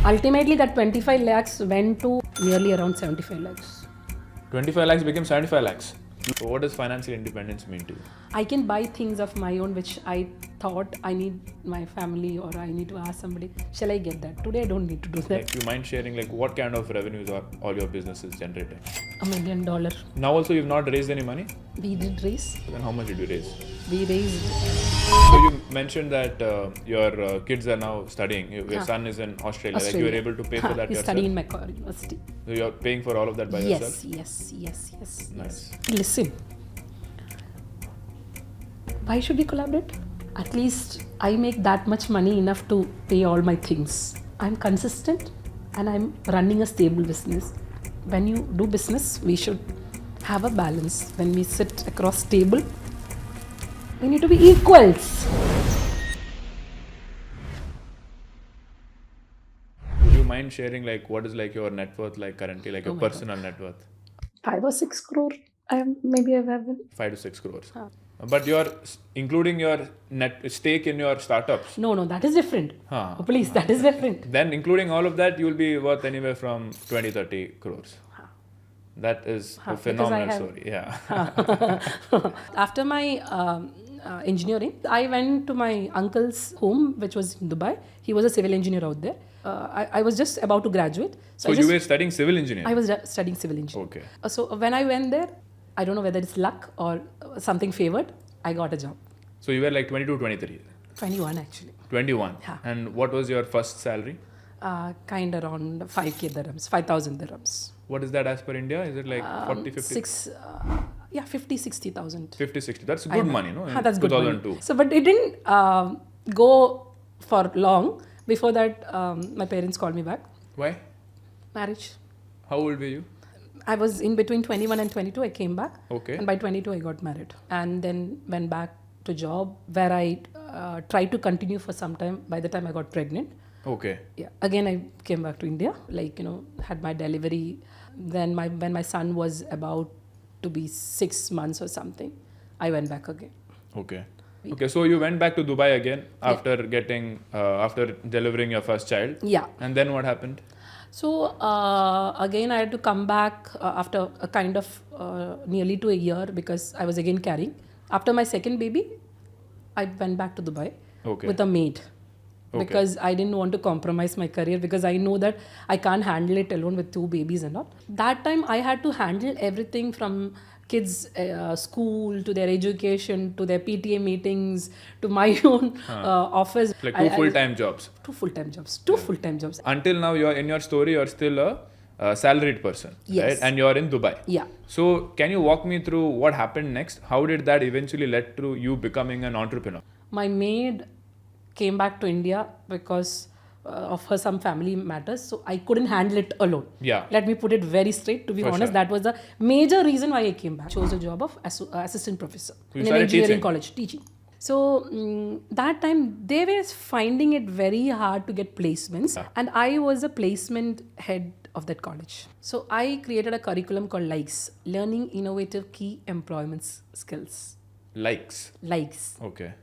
Ultimately, that 25 lakhs went to nearly around 75 lakhs. 25 lakhs became 75 lakhs. So what does financial independence mean to you? I can buy things of my own which I thought I need my family or I need to ask somebody, shall I get that? Today I don't need to do that. Like, you mind sharing like what kind of revenues are all your businesses generating? $1 million. Now also you've not raised any money? We did raise. Then how much did you raise? We raised. So you mentioned that your kids are now studying. Your son is in Australia. Like you were able to pay for that He's yourself? studying in my university. So you're paying for all of that by yourself? Yes. Nice. Listen. Why should we collaborate? At least I make that much money enough to pay all my things. I'm consistent and I'm running a stable business. When you do business, we should have a balance. When we sit across table, we need to be equals. Would you mind sharing like what is like your net worth like currently, like your personal net worth? 5 or 6 crore. Maybe I have. 5 to 6 crores. But you're including your net stake in your startups. No, that is different. Huh. Oh, please, that is different. Then including all of that, you'll be worth anywhere from 20-30 crores. That is a phenomenal story. Yeah. After my engineering, I went to my uncle's home, which was in Dubai. He was a civil engineer out there. I was just about to graduate. So you were studying civil engineering? I was studying civil engineering. Okay. So when I went there, I don't know whether it's luck or something favored, I got a job. So you were like 22, 23? 21 actually. 21? Yeah. And what was your first salary? Kind around 5k dirhams, 5,000 dirhams. What is that as per India? Is it like 40, 50? 50, 60,000. 50, 60. That's good money, no? In That's good 2002. money. So, but it didn't go for long. Before that, my parents called me back. Why? Marriage. How old were you? I was in between 21 and 22. I came back. Okay. And by 22, I got married. And then went back to job where I tried to continue for some time. By the time I got pregnant. Okay. Yeah. Again, I came back to India. Like, had my delivery. Then when my son was about to be 6 months or something, I went back again. Okay. Okay, so you went back to Dubai again after after delivering your first child. Yeah. And then what happened? So again, I had to come back after a kind of nearly to a year because I was again carrying. After my second baby, I went back to Dubai with a maid. Because I didn't want to compromise my career because I know that I can't handle it alone with 2 babies and all. That time I had to handle everything from kids' school to their education to their PTA meetings to my own office. Like 2 full-time jobs. 2 full-time jobs. 2 full-time jobs. Until now, in your story, you're still a salaried person, yes. right? And you're in Dubai. Yeah. So can you walk me through what happened next? How did that eventually led to you becoming an entrepreneur? My maid came back to India because of her some family matters. So I couldn't handle it alone. Yeah. Let me put it very straight. To be honest, that was the major reason why I came back. Chose a job of assistant professor in an engineering college, teaching. So that time they were finding it very hard to get placements. Yeah. And I was a placement head of that college. So I created a curriculum called Lakhs, Learning Innovative Key Employment Skills. Likes. Okay.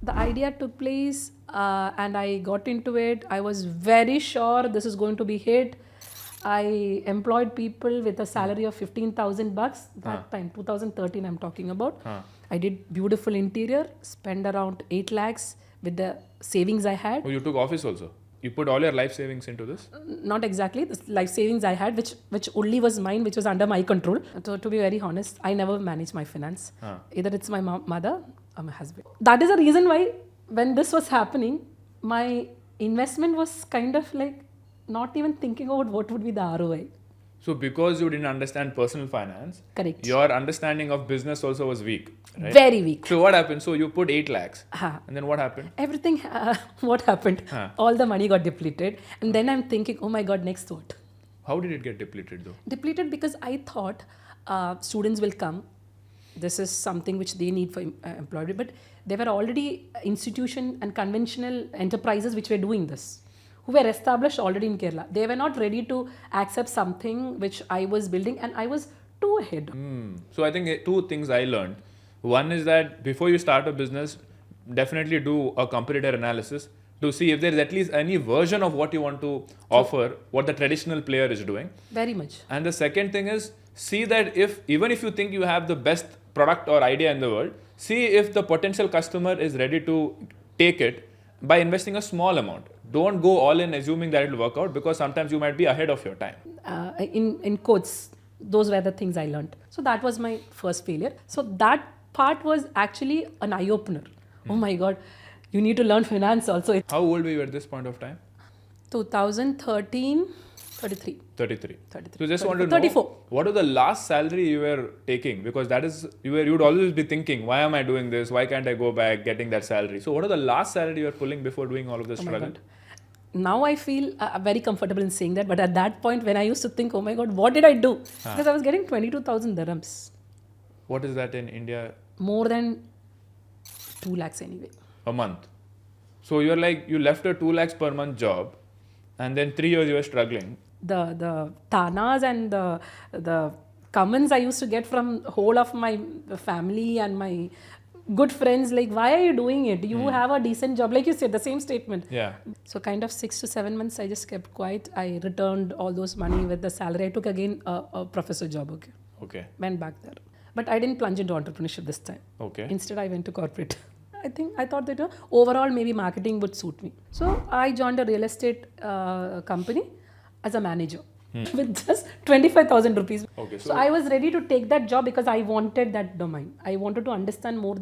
The idea took place and I got into it. I was very sure this is going to be hit. I employed people with a salary of $15,000 that time, 2013 I'm talking about. I did beautiful interior, spent around 8 lakhs with the savings I had. Oh, you took office also? You put all your life savings into this? Not exactly. The life savings I had, which only was mine, which was under my control. So to be very honest, I never managed my finance. Either it's my mother or my husband. That is the reason why when this was happening, my investment was kind of like not even thinking about what would be the ROI. So because you didn't understand personal finance, correct, your understanding of business also was weak, right? Very weak. So what happened? So you put 8 lakhs and then what happened? Everything, what happened? All the money got depleted. And then I'm thinking, oh my God, next what? How did it get depleted though? Depleted because I thought students will come. This is something which they need for employability. But there were already institution and conventional enterprises which were doing this, who were established already in Kerala. They were not ready to accept something which I was building and I was too ahead. So I think 2 things I learned. One is that before you start a business, definitely do a competitor analysis. to see if there is at least any version of what you want to offer, what the traditional player is doing. Very much. And the second thing is, see that even if you think you have the best product or idea in the world, see if the potential customer is ready to take it by investing a small amount. Don't go all in assuming that it will work out, because sometimes you might be ahead of your time. In quotes, those were the things I learned. So that was my first failure. So that part was actually an eye-opener. Oh my God, you need to learn finance also. How old were you at this point of time? 2013, 33. 33. 33. So just want to know, 34. what was the last salary you were taking? Because that is, you'd always be thinking, why am I doing this? Why can't I go back getting that salary? So what was the last salary you were pulling before doing all of this struggle? Now I feel very comfortable in saying that. But at that point when I used to think, oh my God, what did I do? Because I was getting 22,000 dirhams. What is that in India? More than 2 lakhs anyway. A month. So you're like, you left a 2 lakhs per month job, and then 3 years you were struggling. The tanas and the comments I used to get from whole of my family and my good friends, like, why are you doing it? You have a decent job, like you said, the same statement. Yeah. So kind of 6 to 7 months I just kept quiet. I returned all those money with the salary. I took again a professor job. Okay. Went back there. But I didn't plunge into entrepreneurship this time. Okay. Instead I went to corporate. I thought that overall maybe marketing would suit me. So I joined a real estate company as a manager with just 25,000 rupees. Okay, so I was ready to take that job because I wanted that domain. I wanted to understand more.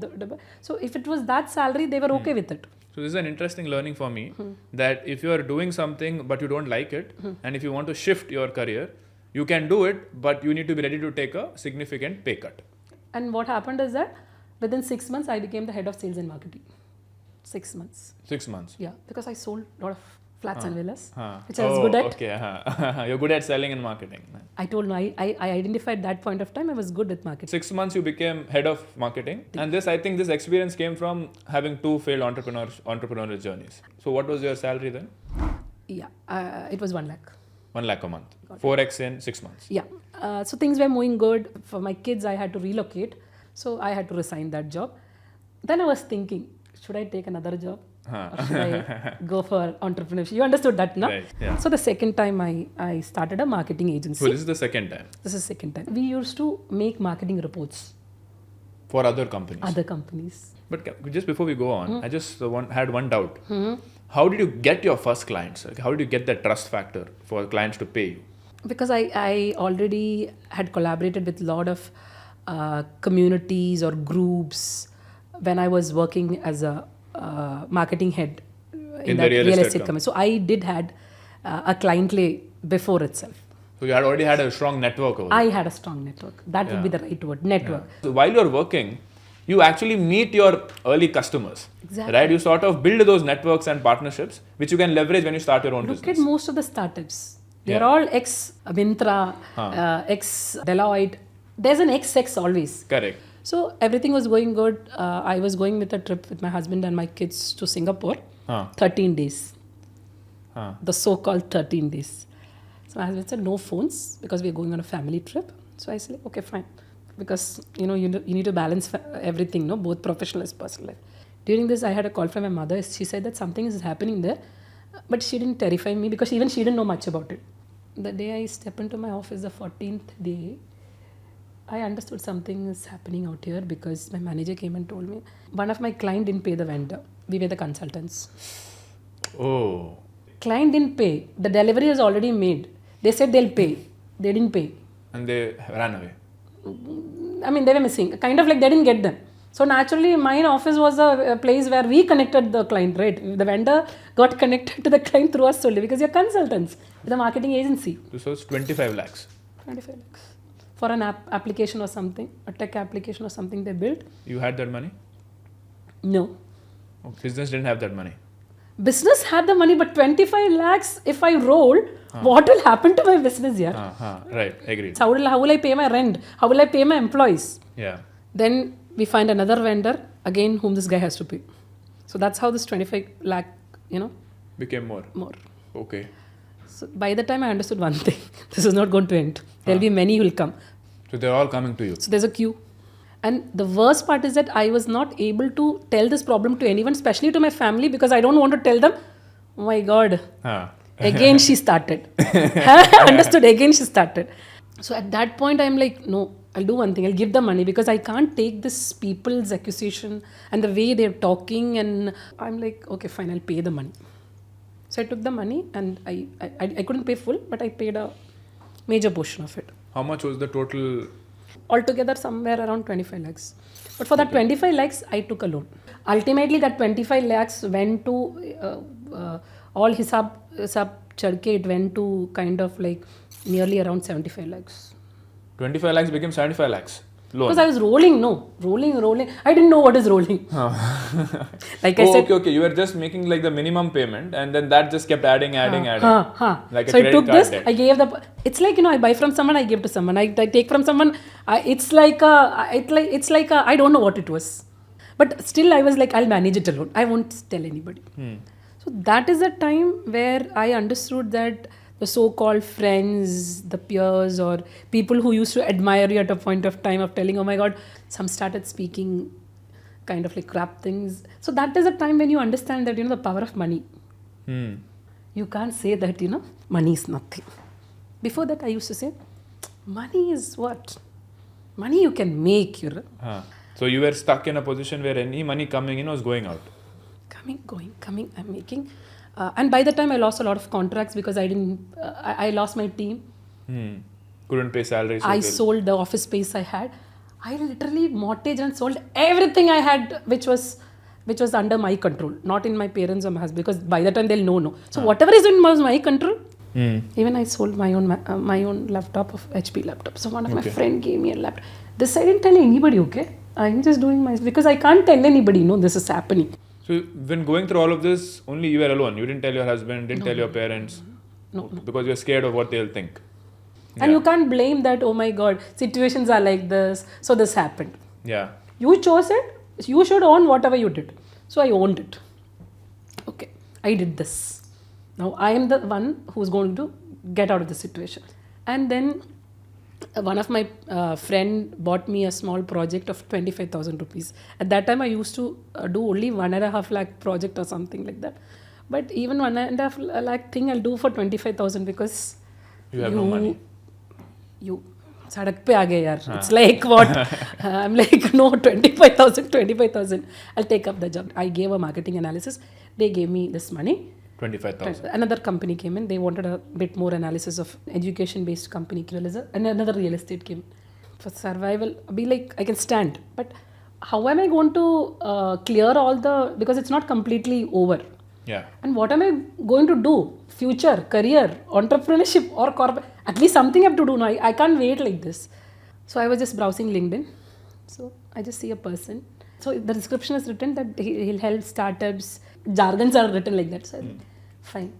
So if it was that salary, they were okay with it. So this is an interesting learning for me, that if you are doing something but you don't like it, and if you want to shift your career, you can do it, but you need to be ready to take a significant pay cut. And what happened is that within 6 months, I became the head of sales and marketing. 6 months. 6 months? Yeah, because I sold a lot of flats and villas, which I was good at. Okay, you're good at selling and marketing. I told you, I identified that point of time, I was good with marketing. 6 months you became head of marketing. And I think this experience came from having 2 failed entrepreneurial journeys. So what was your salary then? Yeah, it was 1 lakh. 1 lakh a month. 4x in 6 months. Yeah. So things were moving good. For my kids, I had to relocate. So I had to resign that job. Then I was thinking, should I take another job? Or should I go for entrepreneurship? You understood that, no? Right, yeah. So the second time I started a marketing agency. So this is the second time? This is the second time. We used to make marketing reports. For other companies? Other companies. But just before we go on, I just had one doubt. How did you get your first clients? How did you get that trust factor for clients to pay you? Because I already had collaborated with a lot of communities or groups when I was working as a marketing head in that real estate company. So I did had a client lay before itself. So you had already had a strong network over there. I had a strong network. That would be the right word, network. Yeah. So while you're working, you actually meet your early customers. Exactly. Right? You sort of build those networks and partnerships, which you can leverage when you start your own business. Look at most of the startups. They're all ex-Mintra, ex-Deloitte. There's an ex always. Correct. So everything was going good. I was going with a trip with my husband and my kids to Singapore. 13 days. The so-called 13 days. So my husband said, no phones because we're going on a family trip. So I said, okay, fine. Because, you need to balance everything, no, both professional as personal life. During this, I had a call from my mother. She said that something is happening there. But she didn't terrify me because even she didn't know much about it. The day I stepped into my office, the 14th day, I understood something is happening out here because my manager came and told me, one of my client didn't pay the vendor. We were the consultants. Oh. Client didn't pay. The delivery was already made. They said they'll pay. They didn't pay. And they ran away. I mean, they were missing. Kind of like they didn't get them. So naturally, my office was a place where we connected the client, right? The vendor got connected to the client through us solely because you're consultants with a marketing agency. This was 25 lakhs. 25 lakhs. For an application or something, a tech application or something they built. You had that money? No. Oh, business didn't have that money. Business had the money, but 25 lakhs, if I roll, what will happen to my business here? Right, agreed. So how will I pay my rent? How will I pay my employees? Yeah. Then we find another vendor, again, whom this guy has to pay. So that's how this 25 lakh, became more. More. Okay. So by the time I understood one thing, this is not going to end. There will be many who will come. So they're all coming to you. So there's a queue. And the worst part is that I was not able to tell this problem to anyone, especially to my family, because I don't want to tell them oh my God. Huh. Again she started. I understood. Again she started. So at that point I'm like, no, I'll do one thing. I'll give the money because I can't take this people's accusation and the way they're talking. And I'm like, okay, fine, I'll pay the money. So I took the money and I couldn't pay full, but I paid a major portion of it. How much was the total? Altogether somewhere around 25 lakhs. But for that 25 lakhs, I took a loan. Ultimately, that 25 lakhs went to all hisab chadke, it went to kind of like nearly around 75 lakhs. 25 lakhs became 75 lakhs. Loan. Because I was rolling. I didn't know what is rolling. Like I said. Okay. You were just making like the minimum payment and then that just kept adding. Like a so I took this, debt. I gave it's like, I buy from someone, I give to someone. I take from someone, it's like I don't know what it was. But still I was like, I'll manage it alone. I won't tell anybody. So that is the time where I understood that the so-called friends, the peers or people who used to admire you at a point of time of telling, oh my God, some started speaking kind of like crap things. So that is a time when you understand that, the power of money. You can't say that, money is nothing. Before that I used to say, money is what? Money you can make. So you were stuck in a position where any money coming in was going out. Coming, I'm making. And by the time I lost a lot of contracts because I lost my team. Couldn't pay salaries. I sold the office space I had. I literally mortgaged and sold everything I had, which was under my control, not in my parents or my husband, because by the time they'll know. No. So whatever is in my control, even I sold my own laptop of HP laptop. So one of my friend gave me a laptop. This I didn't tell anybody, okay? I'm just doing because I can't tell anybody, no, this is happening. So when going through all of this, only you were alone. You didn't tell your husband, didn't tell your parents. No. Because you're scared of what they'll think. And you can't blame that, oh my God, situations are like this, so this happened. Yeah. You chose it, you should own whatever you did. So I owned it. Okay, I did this. Now I am the one who's going to get out of the situation. And then one of my friend bought me a small project of 25,000 rupees. At that time I used to do only 1.5 lakh project or something like that. But even 1.5 lakh thing I'll do for 25,000 because you have no money. You sadak pe aage yaar. It's like what? I'm like, no, 25,000. I'll take up the job. I gave a marketing analysis. They gave me this money. 25,000. Another company came in. They wanted a bit more analysis of education-based company. And another real estate came. For survival, be like, I can stand. But how am I going to clear all because it's not completely over. Yeah. And what am I going to do? Future, career, entrepreneurship or corporate? At least something I have to do now. I can't wait like this. So I was just browsing LinkedIn. So I just see a person. So the description is written that he'll help startups. Jargons are written like that. So fine.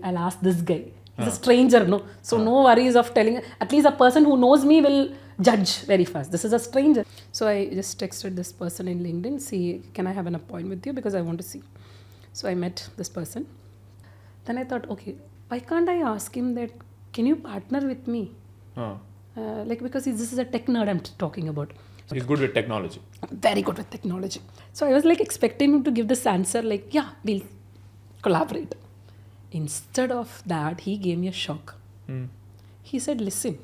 I'll ask this guy. He's a stranger, no? So no worries of telling. At least a person who knows me will judge very fast. This is a stranger. So I just texted this person in LinkedIn. See, can I have an appointment with you? Because I want to see. So I met this person. Then I thought, okay, why can't I ask him that, can you partner with me? Because this is a tech nerd I'm talking about. He's good with technology. Very good with technology. So I was expecting him to give this answer yeah, we'll collaborate. Instead of that, he gave me a shock. He said, listen,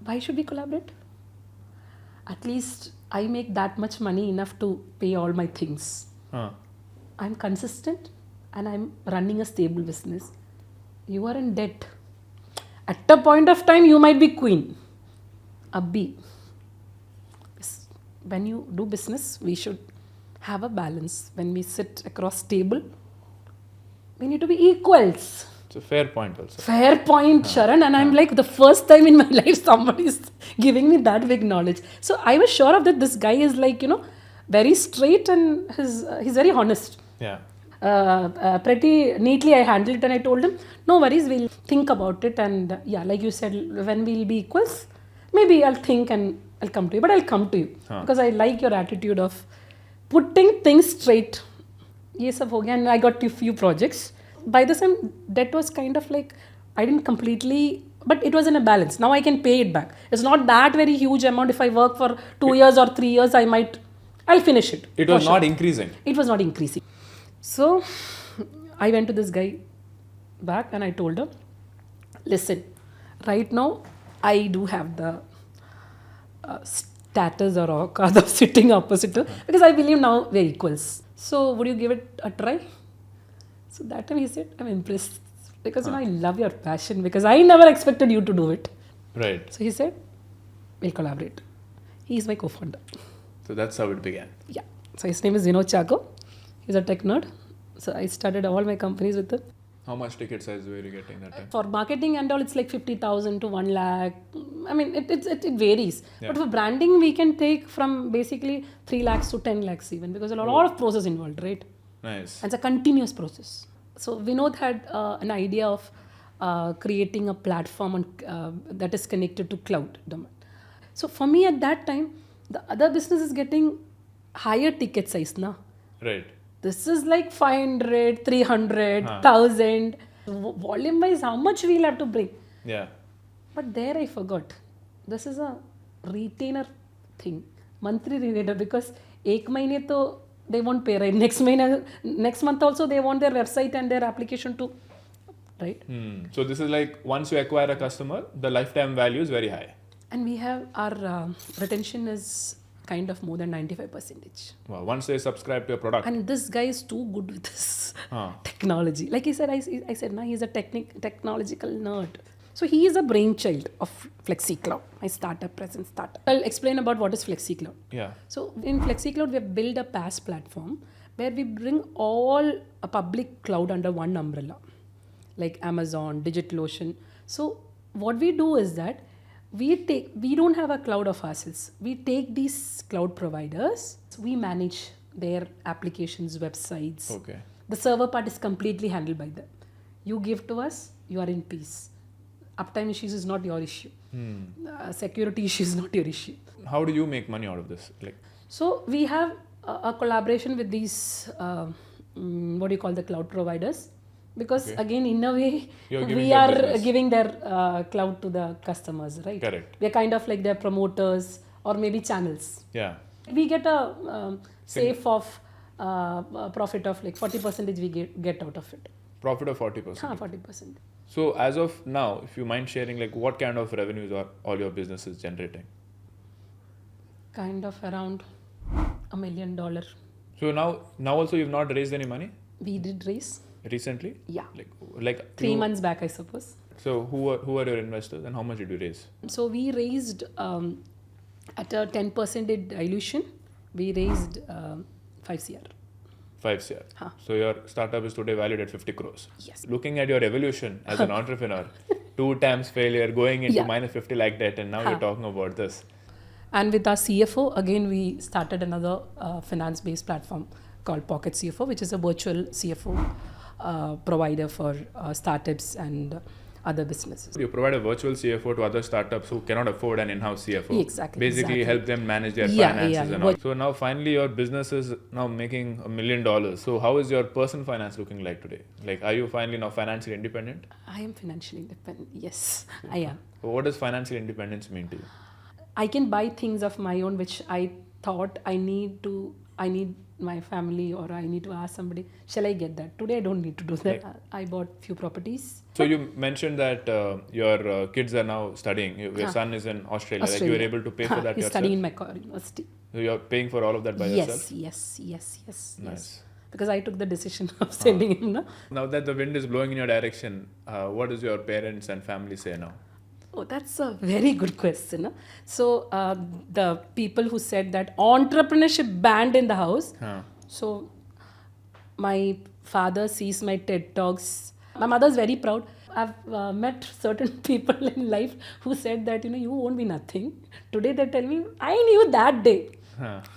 why should we collaborate? At least I make that much money enough to pay all my things. I'm consistent and I'm running a stable business. You are in debt. At a point of time, you might be queen. Abhi, when you do business, we should have a balance. When we sit across table, we need to be equals. It's a fair point also. Fair point, Sharan. And I'm the first time in my life somebody is giving me that big knowledge. So I was sure of that this guy is very straight and he's very honest. Yeah. Pretty neatly I handled it and I told him, no worries, we'll think about it. And yeah, like you said, when we'll be equals, maybe I'll think and I'll come to you. But I'll come to you because I like your attitude of putting things straight. Ye sab ho gaya, and I got a few projects. By the time, that was kind of I didn't completely, but it was in a balance. Now I can pay it back. It's not that very huge amount. If I work for 2 years or 3 years, I'll finish it. It was not increasing. It was not increasing. So I went to this guy back and I told him, listen, right now I do have the status or awkaat of sitting opposite to, because I believe now we're equals. So would you give it a try? So that time he said, I'm impressed because I love your passion, because I never expected you to do it. Right. So he said, we'll collaborate. He is my co-founder. So that's how it began. Yeah. So his name is Chaco. He's a tech nerd. So I started all my companies with him. How much ticket size were you getting that time? For marketing and all, it's like 50,000 to 1 lakh. I mean, it varies. Yeah. But for branding, we can take from basically 3 lakhs to 10 lakhs even, because a lot of process involved, right? Nice. And it's a continuous process. So Vinod had an idea of creating a platform that is connected to cloud domain. So for me at that time, the other business is getting higher ticket size now. Right. This is like 500, 300, 1,000. Volume wise, how much we'll have to bring? Yeah. But there I forgot. This is a retainer thing. Monthly retainer, because ek mahine to they won't pay, right? Next month also they want their website and their application to, right? So this is like once you acquire a customer, the lifetime value is very high. And we have our retention is kind of more than 95%. Wow. Once they subscribe to your product. And this guy is too good with this technology. Like he said, I said, nah, he's a technological nerd. So he is a brainchild of Flexi Cloud, my startup, present startup. I'll explain about what is Flexi Cloud. Yeah. So in Flexi Cloud, we have built a PaaS platform where we bring all a public cloud under one umbrella, like Amazon, DigitalOcean. So what we do is that we don't have a cloud of ourselves. We take these cloud providers, we manage their applications, websites. Okay. The server part is completely handled by them. You give to us, you are in peace. Uptime issues is not your issue. Security issues is not your issue. How do you make money out of this? Like, so we have a collaboration with these, what do you call the cloud providers? Because again, in a way, we are giving their cloud to the customers, right? Correct. We are kind of like their promoters or maybe channels. Yeah. We get a safe of profit of like 40% we get out of it. Profit of 40%. 40%. So as of now, if you mind sharing, like what kind of revenues are all your businesses generating? Kind of around $1 million. So now also you've not raised any money We did raise. recently? Yeah. Like 3 months back, I suppose. So who are your investors and how much did you raise? So we raised at a 10% dilution. We raised 5 CR. 5 CR. So your startup is today valued at 50 crores. Yes. Looking at your evolution as an entrepreneur, 2 times failure, going into minus 50 lakh debt, and now you're talking about this. And with our CFO, again, we started another finance-based platform called Pocket CFO, which is a virtual CFO provider for startups and other businesses. You provide a virtual CFO to other startups who cannot afford an in-house CFO. Exactly. Basically help them manage their finances and all. So now finally your business is now making $1 million. So how is your personal finance looking like today? Like, are you finally now financially independent? I am financially independent. Yes, I am. So what does financial independence mean to you? I can buy things of my own which I thought I need my family, or I need to ask somebody, shall I get that? Today I don't need to do that. I bought few properties. So you mentioned that your kids are now studying. Your son is in Australia. Like you were able to pay for that He's yourself? studying in my university. So you're paying for all of that by yourself? Yes. Nice. Yes. Because I took the decision of sending him. No? Now that the wind is blowing in your direction, what does your parents and family say now? Oh, that's a very good question. So the people who said that entrepreneurship banned in the house. So my father sees my TED Talks. My mother is very proud. I've met certain people in life who said that, you won't be nothing. Today they tell me, I knew that day.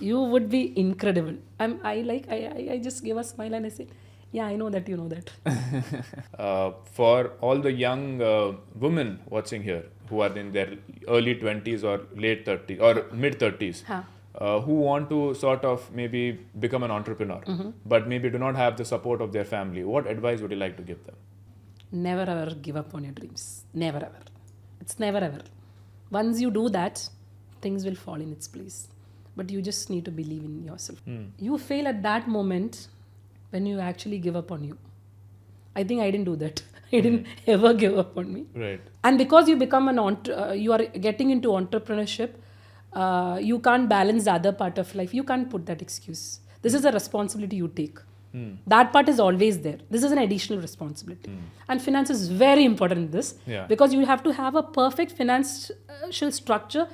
You would be incredible. I just give a smile and I say, yeah, I know that you know that. For all the young women watching here who are in their early 20s or late 30s or mid 30s, who want to sort of maybe become an entrepreneur, but maybe do not have the support of their family, what advice would you like to give them? Never ever give up on your dreams. Never ever. It's never ever. Once you do that, things will fall in its place. But you just need to believe in yourself. You fail at that moment, when you actually give up on you. I think I didn't do that. I didn't ever give up on me. Right. And because you become you are getting into entrepreneurship, you can't balance the other part of life. You can't put that excuse. This is a responsibility you take. That part is always there. This is an additional responsibility. And finance is very important in this, because you have to have a perfect financial structure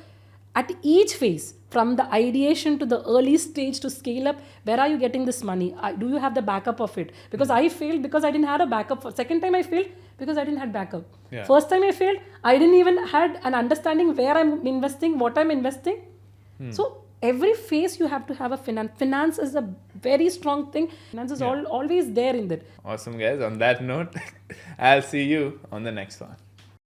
at each phase, from the ideation to the early stage to scale up. Where are you getting this money? Do you have the backup of it? Because I failed because I didn't have a backup. Second time I failed because I didn't have backup. First time I failed, I didn't even had an understanding where I'm investing, what I'm investing. So every phase you have to have a finance. Finance is a very strong thing. Finance is always there in that. Awesome, guys. On that note, I'll see you on the next one.